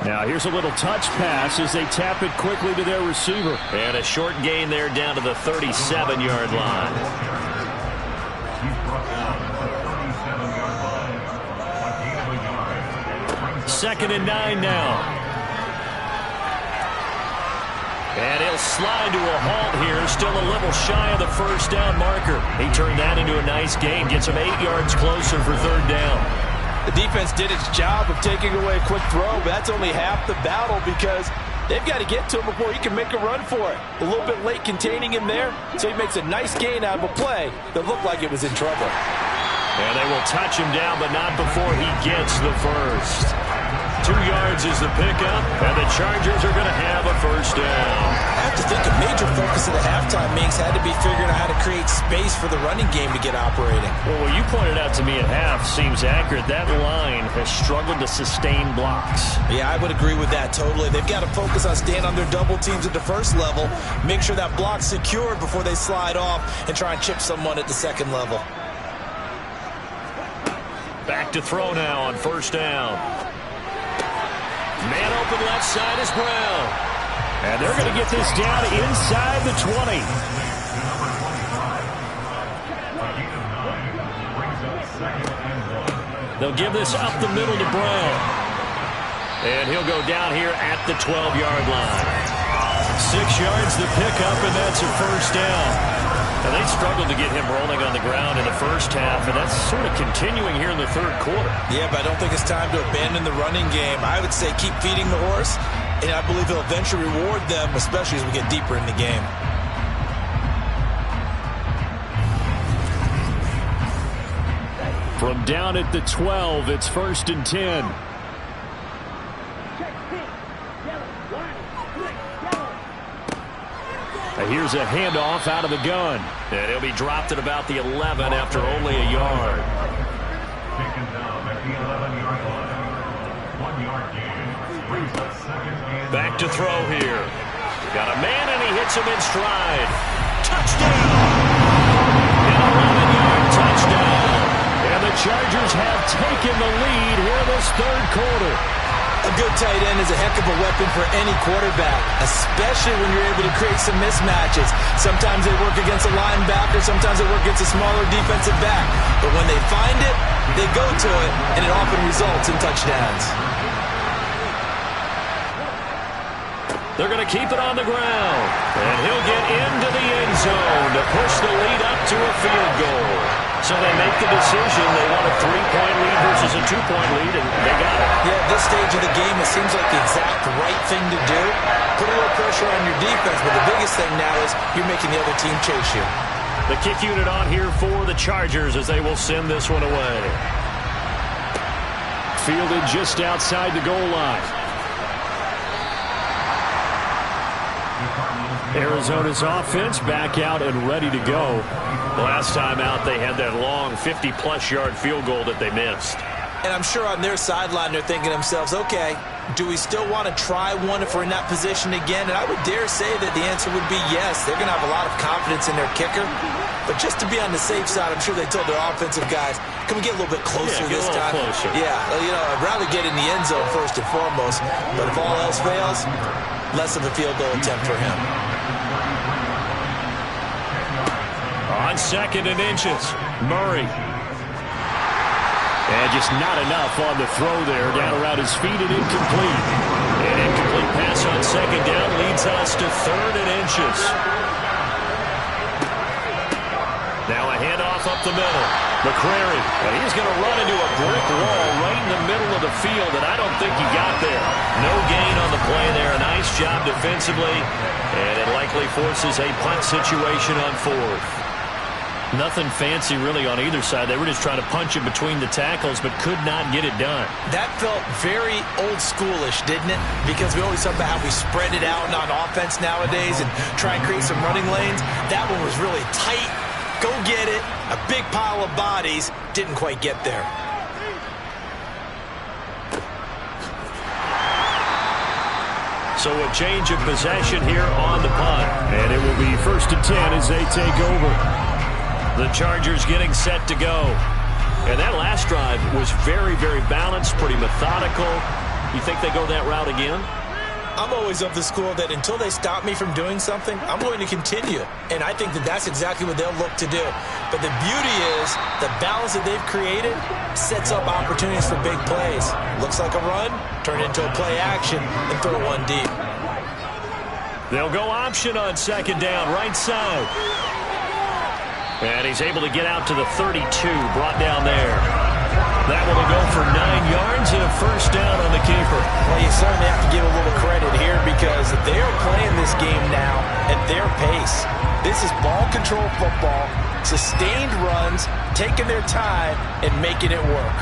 B: Now here's a little touch pass as they tap it quickly to their receiver. And a short gain there down to the 37-yard line. Second and 9 now. And he'll slide to a halt here, still a little shy of the first down marker. He turned that into a nice gain, gets him 8 yards closer for 3rd down.
C: The defense did its job of taking away a quick throw, but that's only half the battle because they've got to get to him before he can make a run for it. A little bit late containing him there, so he makes a nice gain out of a play that looked like it was in trouble.
B: And they will touch him down, but not before he gets the first. 2 yards is the pickup, and the Chargers are going to have a first down.
F: I have to think a major focus of the halftime meetings had to be figuring out how to create space for the running game to get operating.
B: Well, what you pointed out to me at half seems accurate. That line has struggled to sustain blocks.
F: Yeah, I would agree with that totally. They've got to focus on staying on their double teams at the first level, make sure that block's secured before they slide off and try and chip someone at the second level.
B: Back to throw now on 1st down. Man open left side is Brown. And they're going to get this down inside the 20. They'll give this up the middle to Brown. And he'll go down here at the 12-yard line. 6 yards the pickup, and that's a first down. And they struggled to get him rolling on the ground in the first half, and that's sort of continuing here in the 3rd quarter.
F: Yeah, but I don't think it's time to abandon the running game. I would say keep feeding the horse, and I believe he'll eventually reward them, especially as we get deeper in the game.
B: From down at the 12, it's 1st and 10. Here's a handoff out of the gun.
A: And he'll be dropped at about the 11 after only a yard. Back to throw here. Got a man, and he hits him in stride. Touchdown! An 11-yard touchdown.
B: And the Chargers have taken the lead here in this third quarter.
F: A good tight end is a heck of a weapon for any quarterback, especially when you're able to create some mismatches. Sometimes they work against a linebacker, sometimes they work against a smaller defensive back. But when they find it, they go to it, and it often results in touchdowns.
A: They're going to keep it on the ground. And he'll get into the end zone to push the lead up to a field goal. So they make the decision. They want a 3-point lead versus a 2-point lead, and they got it.
F: Yeah, at this stage of the game, it seems like the exact right thing to do. Put a little pressure on your defense, but the biggest thing now is you're making the other team chase you.
A: The kick unit on here for the Chargers as they will send this one away.
B: Fielded just outside the goal line. Arizona's offense back out and ready to go.
A: Last time out, they had that long 50-plus yard field goal that they missed.
F: And I'm sure on their sideline they're thinking to themselves, okay, do we still want to try one if we're in that position again? And I would dare say that the answer would be yes. They're going to have a lot of confidence in their kicker. But just to be on the safe side, I'm sure they told their offensive guys, can we get a little bit closer this time?
A: Closer.
F: Yeah, I'd rather get in the end zone first and foremost. But if all else fails, less of a field goal attempt for him.
B: On 2nd and inches, Murray. And just not enough on the throw there. Down around his feet and incomplete.
A: An incomplete pass on 2nd down leads us to 3rd and inches. Now a handoff up the middle. McCrary, and he's going to run into a brick wall right in the middle of the field, and I don't think he got there. No gain on the play there. A nice job defensively, and it likely forces a punt situation on 4th.
B: Nothing fancy really on either side. They were just trying to punch in between the tackles, but could not get it done.
F: That felt very old schoolish, didn't it? Because we always talk about how we spread it out on offense nowadays and try and create some running lanes. That one was really tight. Go get it. A big pile of bodies. Didn't quite get there.
A: So a change of possession here on the punt.
B: And it will be 1st and 10 as they take over.
A: The Chargers getting set to go. And that last drive was very, very balanced, pretty methodical. You think they go that route again?
F: I'm always of the school that until they stop me from doing something, I'm going to continue. And I think that that's exactly what they'll look to do. But the beauty is the balance that they've created sets up opportunities for big plays. Looks like a run, turn into a play action, and throw one deep.
A: They'll go option on 2nd down, right side. And he's able to get out to the 32, brought down there. That one will go for 9 yards and a 1st down on the keeper.
F: Well, you certainly have to give a little credit here because they are playing this game now at their pace. This is ball control football, sustained runs, taking their time, and making it work.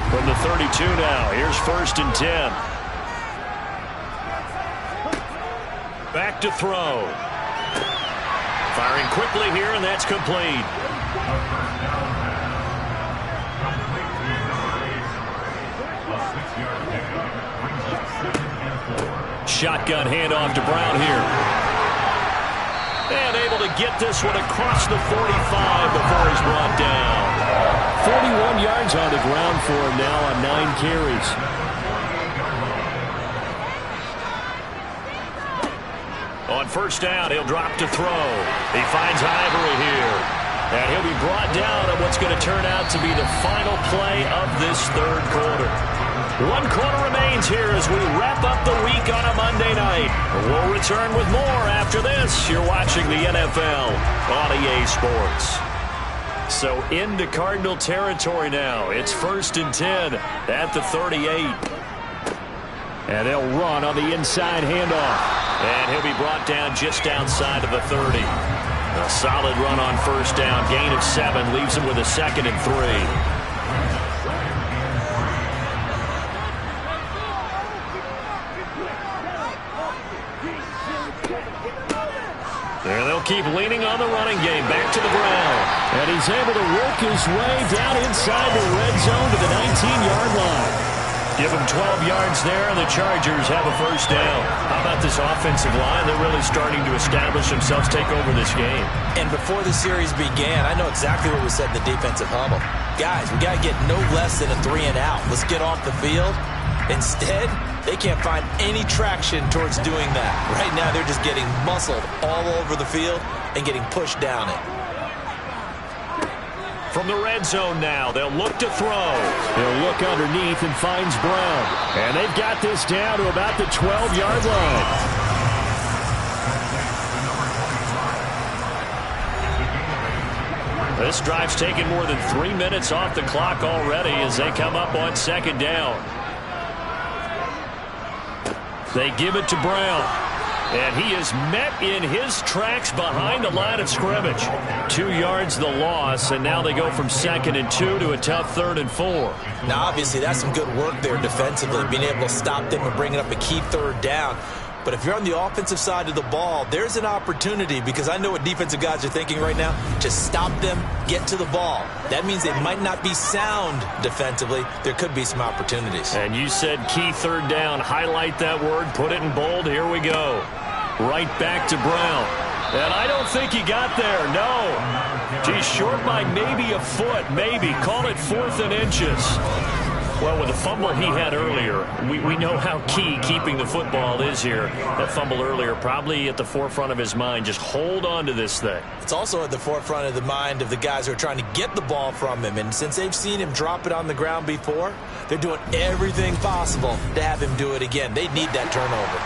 A: From the 32 now, here's 1st and 10. Back to throw. Firing quickly here, and that's complete. Shotgun handoff to Brown here. And able to get this one across the 45 before he's brought down.
B: 41 yards on the ground for him now on 9 carries.
A: On 1st down, he'll drop to throw. He finds Ivory here. And he'll be brought down at what's going to turn out to be the final play of this 3rd quarter. 1 quarter remains here as we wrap up the week on a Monday night. We'll return with more after this. You're watching the NFL on EA Sports. So into Cardinal territory now. It's 1st and 10 at the 38.
B: And they'll run on the inside handoff.
A: And he'll be brought down just outside of the 30. A solid run on 1st down. Gain of 7 leaves him with a 2nd and 3.
B: They'll keep leaning on the running game. Back to the ground. And he's able to work his way down inside the red zone to the 19-yard line. Give him 12 yards there, and the Chargers have a first down. How about this offensive line? They're really starting to establish themselves, take over this game.
F: And before the series began, I know exactly what was said in the defensive huddle. Guys, we got to get no less than a 3-and-out. Let's get off the field. Instead, they can't find any traction towards doing that. Right now, they're just getting muscled all over the field and getting pushed down it.
B: From the red zone now, they'll look to throw. He'll look underneath and finds Brown. And they've got this down to about the 12-yard line. This drive's taken more than 3 minutes off the clock already as they come up on second down. They give it to Brown. And he is met in his tracks behind the line of scrimmage. 2 yards the loss, and now they go from 2nd and 2 to a tough 3rd and 4.
F: Now, obviously, that's some good work there defensively, being able to stop them and bringing up a key 3rd down. But if you're on the offensive side of the ball, there's an opportunity, because I know what defensive guys are thinking right now. Just stop them, get to the ball. That means they might not be sound defensively. There could be some opportunities.
B: And you said key 3rd down. Highlight that word, put it in bold. Here we go. Right back to Brown. And I don't think he got there, no. Geez, short by maybe a foot, maybe. Call it 4th and inches. Well, with the fumble he had earlier, we know how key keeping the football is here. That fumble earlier probably at the forefront of his mind. Just hold on to this thing.
F: It's also at the forefront of the mind of the guys who are trying to get the ball from him. And since they've seen him drop it on the ground before, they're doing everything possible to have him do it again. They need that turnover.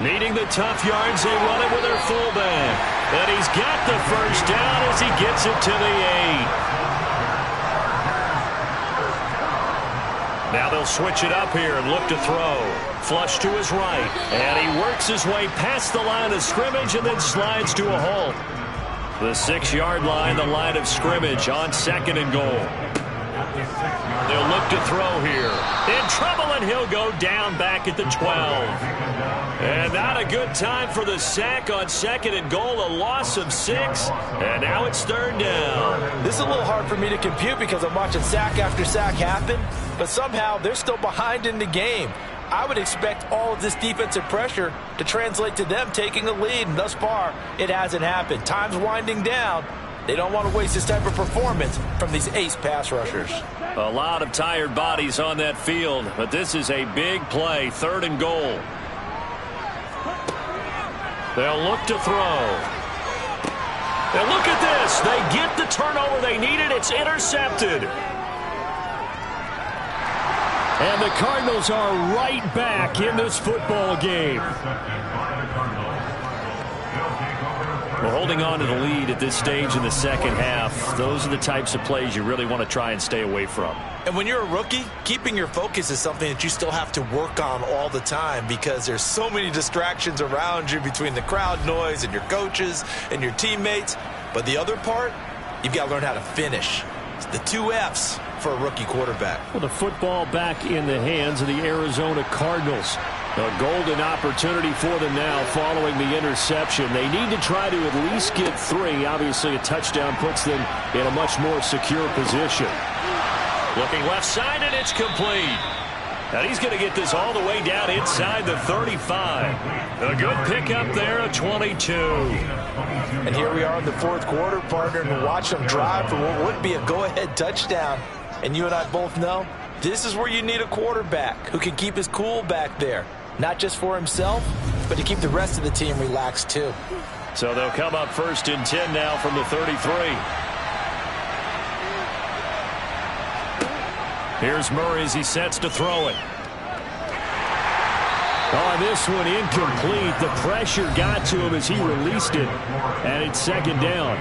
B: Needing the tough yards, they run it with their fullback. And he's got the first down as he gets it to the 8. Now they'll switch it up here and look to throw. Flush to his right. And he works his way past the line of scrimmage and then slides to a halt. The 6-yard line, the line of scrimmage on 2nd and goal. They'll look to throw here. In trouble, and he'll go down back at the 12. And not a good time for the sack on 2nd and goal, a loss of 6. And now it's 3rd down.
C: This is a little hard for me to compute because I'm watching sack after sack happen, but somehow they're still behind in the game. I would expect all of this defensive pressure to translate to them taking a lead, and thus far, it hasn't happened. Time's winding down. They don't want to waste this type of performance from these ace pass rushers.
B: A lot of tired bodies on that field, but this is a big play, 3rd and goal. They'll look to throw. And look at this. They get the turnover they needed. It's intercepted. And the Cardinals are right back in this football game. Well, holding on to the lead at this stage in the second half, those are the types of plays you really want to try and stay away from.
F: And when you're a rookie, keeping your focus is something that you still have to work on all the time because there's so many distractions around you between the crowd noise and your coaches and your teammates. But the other part, you've got to learn how to finish. It's the 2 F's for a rookie quarterback.
B: Well, the football back in the hands of the Arizona Cardinals. A golden opportunity for them now following the interception. They need to try to at least get 3. Obviously, a touchdown puts them in a much more secure position. Looking left side, and it's complete. And he's going to get this all the way down inside the 35. A good pickup there, a 22.
C: And here we are in the 4th quarter, partner, and watch them drive for what would be a go-ahead touchdown. And you and I both know this is where you need a quarterback who can keep his cool back there. Not just for himself, but to keep the rest of the team relaxed too.
B: So they'll come up 1st and 10 now from the 33. Here's Murray as he sets to throw it. On this one, incomplete. The pressure got to him as he released it. And it's 2nd down.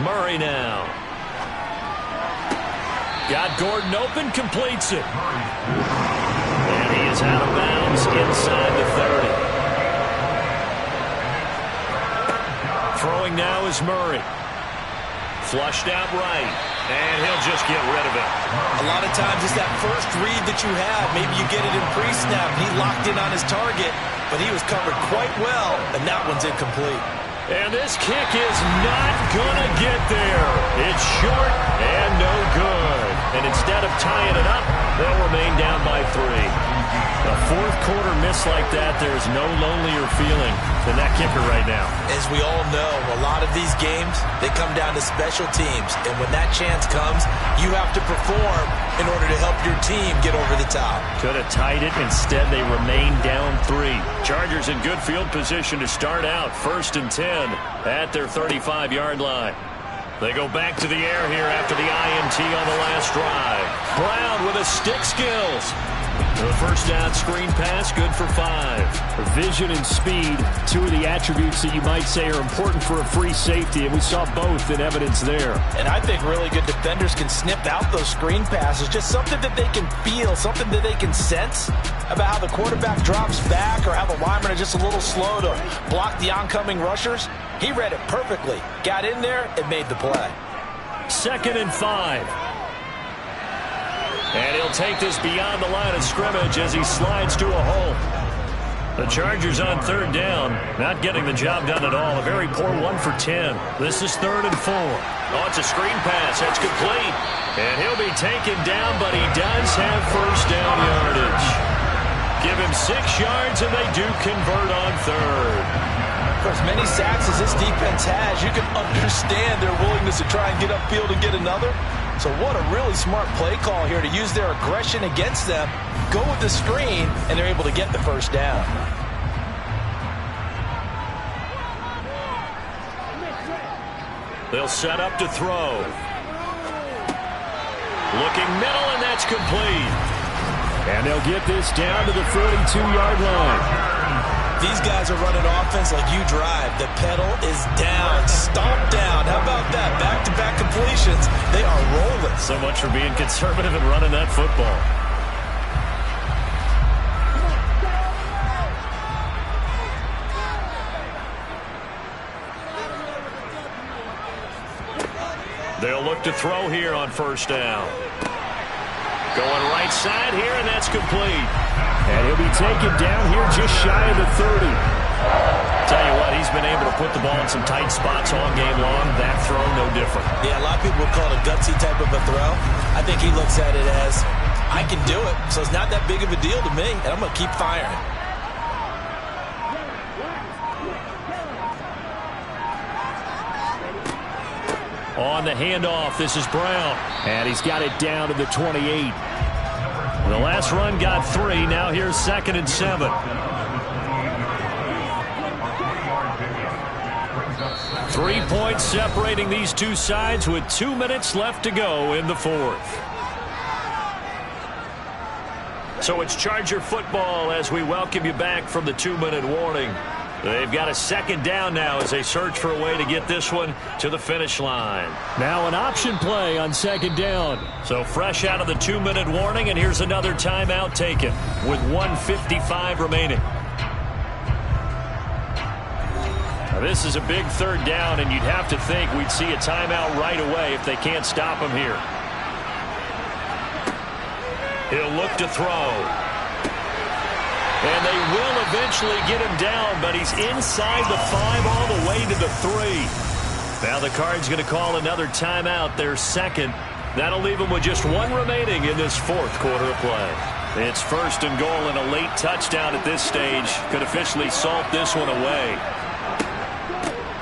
B: Murray now. Got Gordon open, completes it. And he
A: is out of bounds inside the 30. Throwing now is Murray. Flushed out right, and he'll just get rid of it.
F: A lot of times it's that first read that you have. Maybe you get it in pre-snap. He locked in on his target, but he was covered quite well, and that one's incomplete.
A: And this kick is not going to get there. It's short and no good. And instead of tying it up, they'll remain down by 3. A fourth quarter miss like that, there's no lonelier feeling than that kicker right now.
F: As we all know, a lot of these games, they come down to special teams. And when that chance comes, you have to perform in order to help your team get over the top.
A: Could have tied it. Instead, they remain down 3. Chargers in good field position to start out. 1st and 10 at their 35-yard line. They go back to the air here after the INT on the last drive. Brown with his stick skills. The first down screen pass, good for 5.
B: Vision and speed, 2 of the attributes that you might say are important for a free safety, and we saw both in evidence there.
C: And I think really good defenders can snip out those screen passes, just something that they can feel, something that they can sense about how the quarterback drops back or how the linemen are just a little slow to block the oncoming rushers. He read it perfectly, got in there, and made the play.
A: 2nd and 5. And he'll take this beyond the line of scrimmage as he slides to a hole. The Chargers on 3rd down, not getting the job done at all. A very poor 1 for 10. This is 3rd and 4. Oh, it's a screen pass. That's complete. And he'll be taken down, but he does have first down yardage. Give him 6 yards, and they do convert on 3rd.
C: For as many sacks as this defense has, you can understand their willingness to try and get upfield and get another. So what a really smart play call here to use their aggression against them, go with the screen, and they're able to get the first down.
A: They'll set up to throw. Looking middle, and that's complete.
B: And they'll get this down to the 42-yard line.
F: These guys are running offense like you drive. The pedal is down, stomp down. How about that? Back-to-back completions. They are rolling.
A: So much for being conservative and running that football. They'll look to throw here on 1st down. Going right side here, and that's complete.
B: And he'll be taken down here just shy of the 30.
A: Tell you what, he's been able to put the ball in some tight spots all game long. That throw, no different.
F: Yeah, a lot of people would call it a gutsy type of a throw. I think he looks at it as, I can do it, so it's not that big of a deal to me, and I'm going to keep firing.
A: On the handoff, this is Brown.
B: And he's got it down to the 28.
A: The last run got 3. Now here's 2nd and 7. 3 points separating these two sides with 2 minutes left to go in the 4th. So it's Charger football as we welcome you back from the 2-minute warning. They've got a 2nd down now as they search for a way to get this one to the finish line.
B: Now an option play on 2nd down.
A: So fresh out of the 2-minute warning, and here's another timeout taken with 1:55 remaining. Now this is a big 3rd down, and you'd have to think we'd see a timeout right away if they can't stop him here. He'll look to throw. And they will eventually get him down, but he's inside the 5 all the way to the 3. Now the Cards going to call another timeout, their 2nd. That'll leave them with just 1 remaining in this 4th quarter of play. It's 1st and goal, and a late touchdown at this stage could officially salt this one away.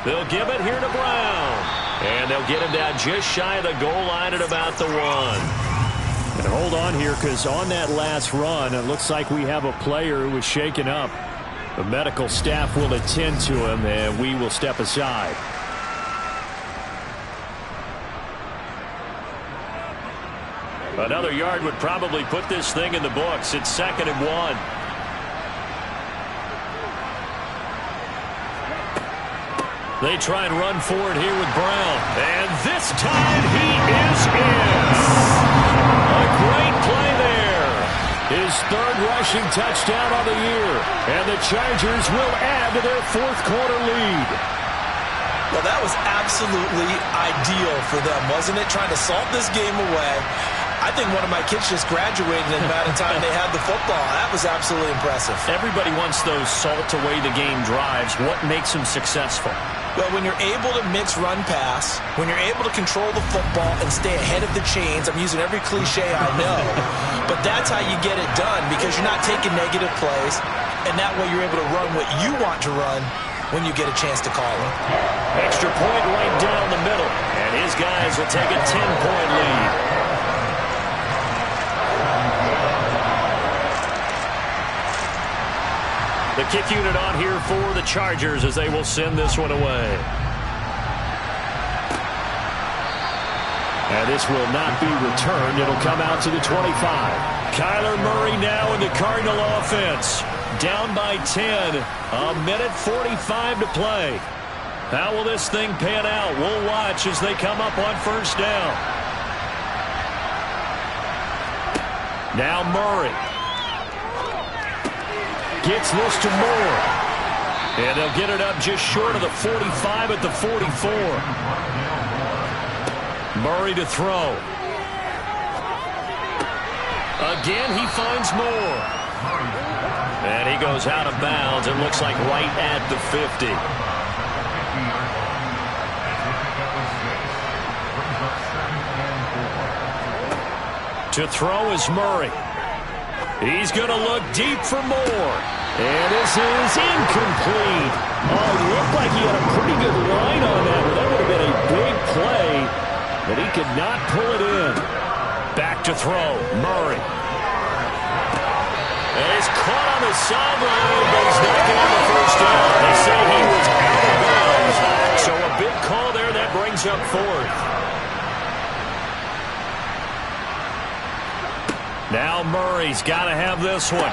A: They'll give it here to Brown. And they'll get him down just shy of the goal line at about the 1.
B: And hold on here, because on that last run, it looks like we have a player who was shaken up. The medical staff will attend to him, and we will step aside.
A: Another yard would probably put this thing in the books. It's 2nd and 1. They try and run forward here with Brown. And this time he is in. A great play there. His 3rd
B: rushing touchdown on the year. And the Chargers will add to their fourth quarter lead.
F: Well, that was absolutely ideal for them, wasn't it? Trying to salt this game away. I think one of my kids just graduated in the amount of time they had the football. That was absolutely impressive.
A: Everybody wants those salt-away-the-game drives. What makes them successful?
F: Well, when you're able to mix run-pass, when you're able to control the football and stay ahead of the chains, I'm using every cliche I know, but that's how you get it done because you're not taking negative plays, and that way you're able to run what you want to run when you get a chance to call it.
B: Extra point right down the middle, and his guys will take a 10-point lead. The kick unit on here for the Chargers as they will send this one away. And this will not be returned. It'll come out to the 25. Kyler Murray now in the Cardinal offense. Down by 10. A minute 45 to play. How will this thing pan out? We'll watch as they come up on first down. Now Murray. Gets this to Moore. And they'll get it up just short of the 45 at the 44. Murray to throw. Again, he finds Moore. And he goes out of bounds. It looks like right at the 50. To throw is Murray. He's going to look deep for more. And this is incomplete. Oh, it looked like he had a pretty good line on that, but that would have been a big play. But he could not pull it in. Back to throw. Murray. And he's caught on the sideline, but he's not going to have the first down. They say he was out of bounds. So a big call there that brings up fourth. Now Murray's got to have this one.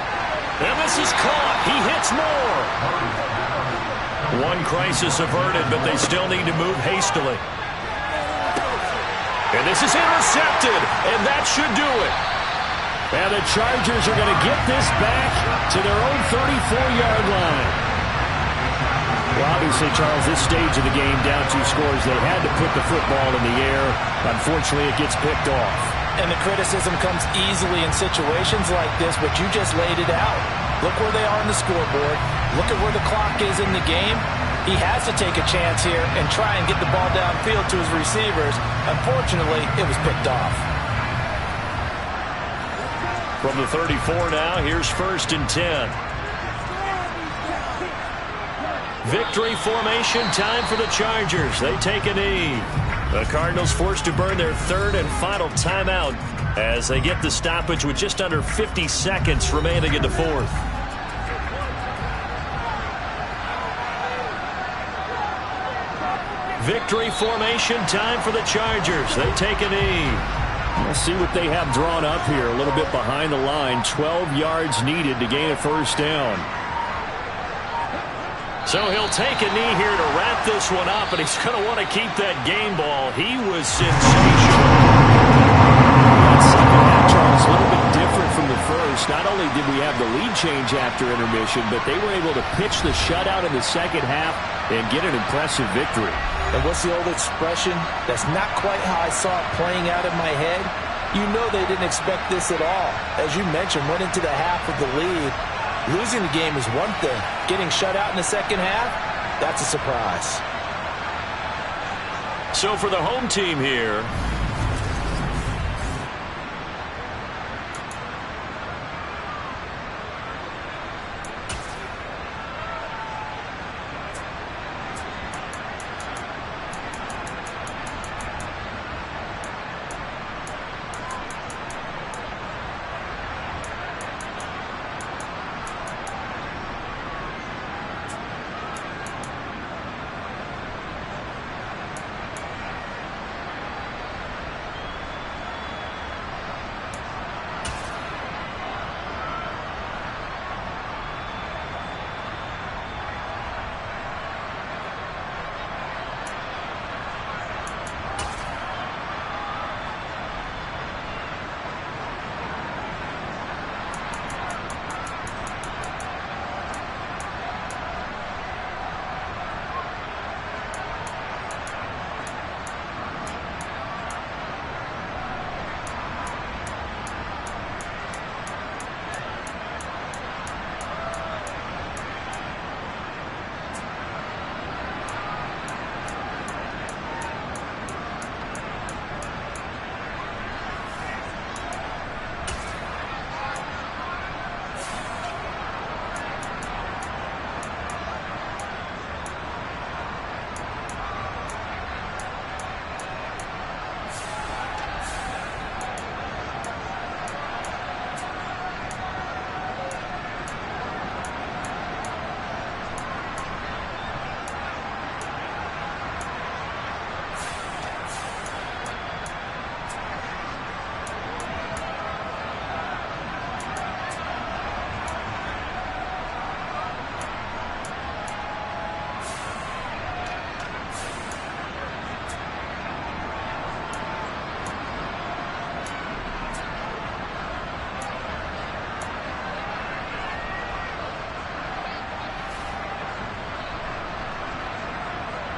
B: And this is caught. He hits Moore. One crisis averted, but they still need to move hastily. And this is intercepted, and that should do it. And the Chargers are going to get this back to their own 34-yard line. Well, obviously, Charles, this stage of the game, down 2 scores, they had to put the football in the air. Unfortunately, it gets picked off.
C: And the criticism comes easily in situations like this, but you just laid it out. Look where they are on the scoreboard. Look at where the clock is in the game. He has to take a chance here and try and get the ball downfield to his receivers. Unfortunately, it was picked off.
B: From the 34 now, here's 1st and 10. Victory formation time for the Chargers. They take a knee. The Cardinals forced to burn their 3rd and final timeout as they get the stoppage with just under 50 seconds remaining in the 4th. Victory formation time for the Chargers. They take a knee. Let's see what they have drawn up here. A little bit behind the line. 12 yards needed to gain a first down. So he'll take a knee here to wrap this one up, and he's going to want to keep that game ball. He was sensational. That second half, Charles, a little bit different from the first. Not only did we have the lead change after intermission, but they were able to pitch the shutout in the second half and get an impressive victory.
C: And what's the old expression? That's not quite how I saw it playing out in my head. You know they didn't expect this at all. As you mentioned, went into the half with the lead. Losing the game is one thing. Getting shut out in the second half, that's a surprise.
B: So for the home team here,